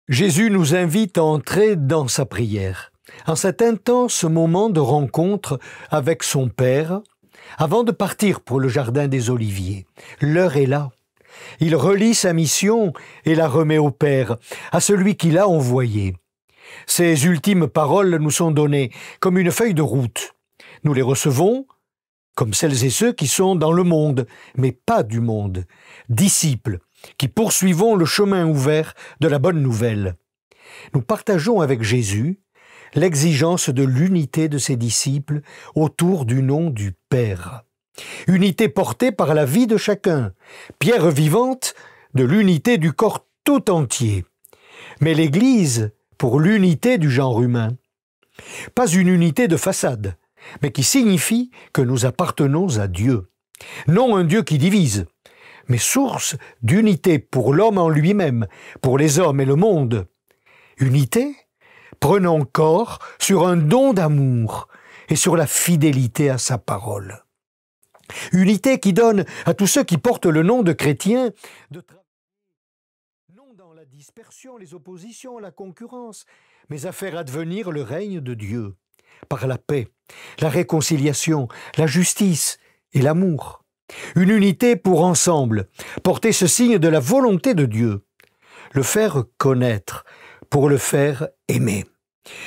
Jésus nous invite à entrer dans sa prière, en cet intense moment de rencontre avec son Père, avant de partir pour le jardin des Oliviers. L'heure est là. Il relie sa mission et la remet au Père, à celui qui l'a envoyé. Ces ultimes paroles nous sont données comme une feuille de route. Nous les recevons comme celles et ceux qui sont dans le monde, mais pas du monde, disciples, qui poursuivons le chemin ouvert de la bonne nouvelle. Nous partageons avec Jésus l'exigence de l'unité de ses disciples autour du nom du Père. Unité portée par la vie de chacun, pierre vivante de l'unité du corps tout entier. Mais l'Église pour l'unité du genre humain. Pas une unité de façade, mais qui signifie que nous appartenons à Dieu. Non un Dieu qui divise, mais source d'unité pour l'homme en lui-même, pour les hommes et le monde. Unité prenant corps sur un don d'amour et sur la fidélité à sa parole. Unité qui donne à tous ceux qui portent le nom de chrétiens de travailler non dans la dispersion, les oppositions, la concurrence, mais à faire advenir le règne de Dieu par la paix, la réconciliation, la justice et l'amour. Une unité pour ensemble, porter ce signe de la volonté de Dieu, le faire connaître pour le faire aimer.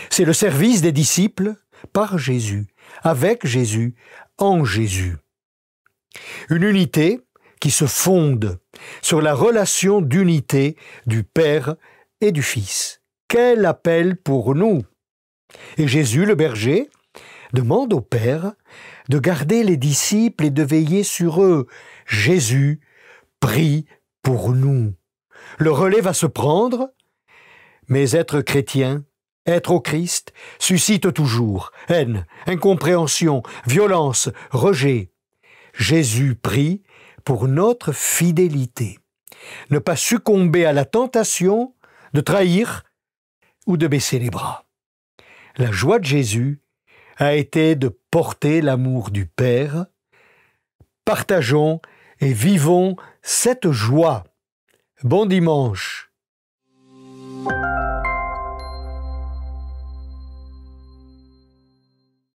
C'est le service des disciples par Jésus, avec Jésus, en Jésus. Une unité qui se fonde sur la relation d'unité du Père et du Fils. Quel appel pour nous! Et Jésus, le berger, demande au Père de garder les disciples et de veiller sur eux. Jésus prie pour nous. Le relais va se prendre, mais être chrétien, être au Christ, suscite toujours haine, incompréhension, violence, rejet. Jésus prie pour notre fidélité. Ne pas succomber à la tentation de trahir ou de baisser les bras. La joie de Jésus a été de porter l'amour du Père. Partageons et vivons cette joie. Bon dimanche.